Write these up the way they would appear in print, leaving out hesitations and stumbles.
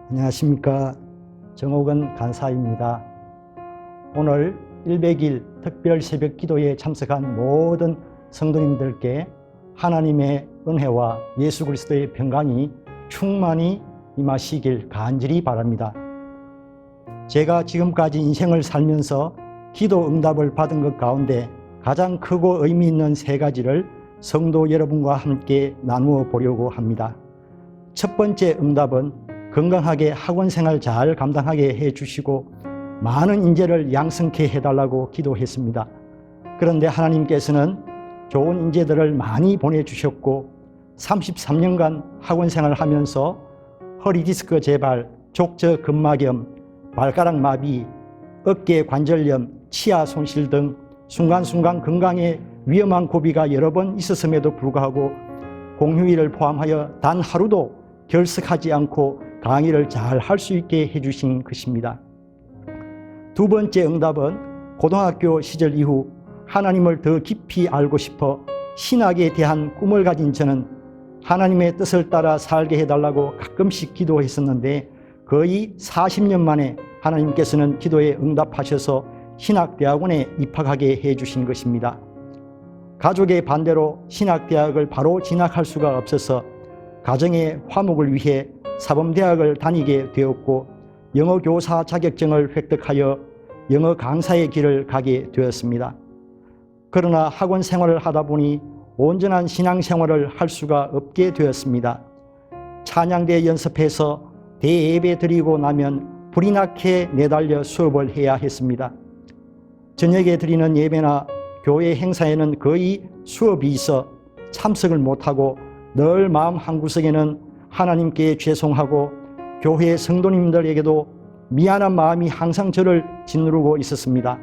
안녕하십니까. 정옥은 간사입니다. 오늘 100일 특별 새벽 기도에 참석한 모든 성도님들께 하나님의 은혜와 예수 그리스도의 평강이 충만히 임하시길 간절히 바랍니다. 제가 지금까지 인생을 살면서 기도 응답을 받은 것 가운데 가장 크고 의미 있는 세 가지를 성도 여러분과 함께 나누어 보려고 합니다. 첫 번째 응답은 건강하게 학원 생활 잘 감당하게 해주시고 많은 인재를 양성케 해달라고 기도했습니다. 그런데 하나님께서는 좋은 인재들을 많이 보내주셨고 33년간 학원 생활을 하면서 허리 디스크 재발, 족저 근막염, 발가락 마비, 어깨 관절염, 치아 손실 등 순간순간 건강에 위험한 고비가 여러 번 있었음에도 불구하고 공휴일을 포함하여 단 하루도 결석하지 않고 강의를 잘 할 수 있게 해주신 것입니다. 두 번째 응답은 고등학교 시절 이후 하나님을 더 깊이 알고 싶어 신학에 대한 꿈을 가진 저는 하나님의 뜻을 따라 살게 해달라고 가끔씩 기도했었는데 거의 40년 만에 하나님께서는 기도에 응답하셔서 신학대학원에 입학하게 해주신 것입니다. 가족의 반대로 신학대학을 바로 진학할 수가 없어서 가정의 화목을 위해 사범대학을 다니게 되었고 영어교사 자격증을 획득하여 영어 강사의 길을 가게 되었습니다. 그러나 학원 생활을 하다 보니 온전한 신앙생활을 할 수가 없게 되었습니다. 찬양대 연습해서 대예배 드리고 나면 불이 나게 내달려 수업을 해야 했습니다. 저녁에 드리는 예배나 교회 행사에는 거의 수업이 있어 참석을 못하고 늘 마음 한구석에는 하나님께 죄송하고 교회 성도님들에게도 미안한 마음이 항상 저를 짓누르고 있었습니다.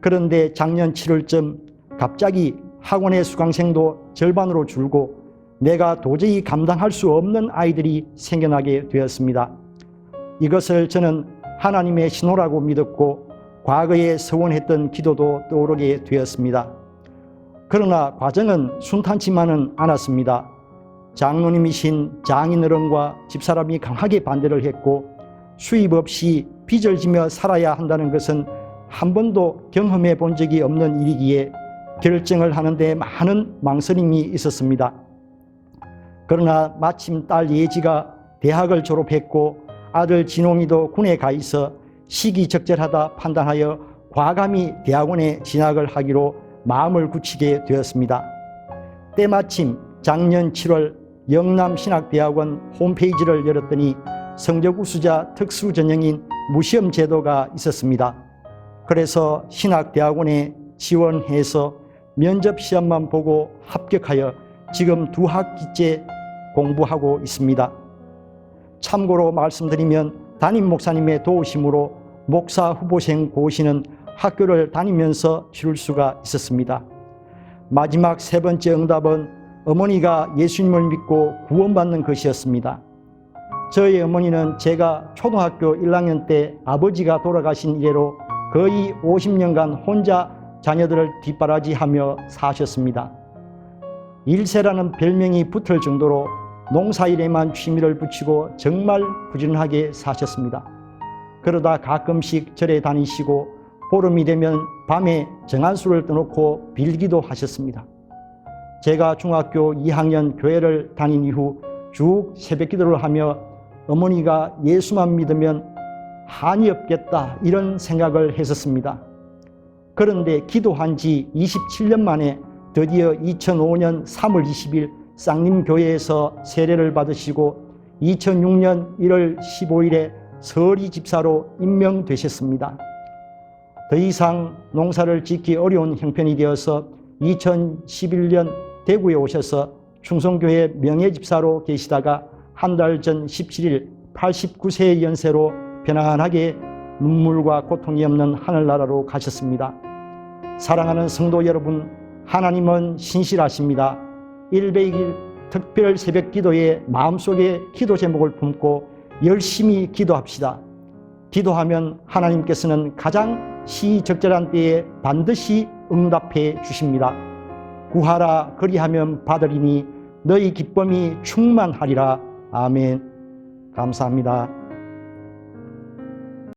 그런데 작년 7월쯤 갑자기 학원의 수강생도 절반으로 줄고 내가 도저히 감당할 수 없는 아이들이 생겨나게 되었습니다. 이것을 저는 하나님의 신호라고 믿었고 과거에 서원했던 기도도 떠오르게 되었습니다. 그러나 과정은 순탄치만은 않았습니다. 장로님이신 장인어른과 집사람이 강하게 반대를 했고 수입 없이 빚을 지며 살아야 한다는 것은 한 번도 경험해 본 적이 없는 일이기에 결정을 하는데 많은 망설임이 있었습니다. 그러나 마침 딸 예지가 대학을 졸업했고 아들 진홍이도 군에 가 있어 시기적절하다 판단하여 과감히 대학원에 진학을 하기로 마음을 굳히게 되었습니다. 때마침 작년 7월 영남신학대학원 홈페이지를 열었더니 성적 우수자 특수 전형인 무시험 제도가 있었습니다. 그래서 신학대학원에 지원해서 면접 시험만 보고 합격하여 지금 2학기째 공부하고 있습니다. 참고로 말씀드리면 담임 목사님의 도우심으로 목사 후보생 고시는 학교를 다니면서 치를 수가 있었습니다. 마지막 세 번째 응답은 어머니가 예수님을 믿고 구원받는 것이었습니다. 저희 어머니는 제가 초등학교 1학년 때 아버지가 돌아가신 이래로 거의 50년간 혼자 자녀들을 뒷바라지하며 사셨습니다. 일세라는 별명이 붙을 정도로 농사일에만 취미를 붙이고 정말 부지런하게 사셨습니다. 그러다 가끔씩 절에 다니시고 보름이 되면 밤에 정한수를 떠놓고 빌기도 하셨습니다. 제가 중학교 2학년 교회를 다닌 이후 쭉 새벽기도를 하며 어머니가 예수만 믿으면 한이 없겠다 이런 생각을 했었습니다. 그런데 기도한 지 27년 만에 드디어 2005년 3월 20일 쌍림교회에서 세례를 받으시고 2006년 1월 15일에 서리 집사로 임명되셨습니다. 더 이상 농사를 짓기 어려운 형편이 되어서 2011년 대구에 오셔서 충성교회 명예집사로 계시다가 한 달 전 17일 89세의 연세로 편안하게 눈물과 고통이 없는 하늘나라로 가셨습니다. 사랑하는 성도 여러분, 하나님은 신실하십니다. 100일 특별 새벽 기도에 마음속에 기도 제목을 품고 열심히 기도합시다. 기도하면 하나님께서는 가장 시적절한 때에 반드시 응답해 주십니다. 구하라 그리하면 받으리니 너희 기쁨이 충만하리라. 아멘. 감사합니다.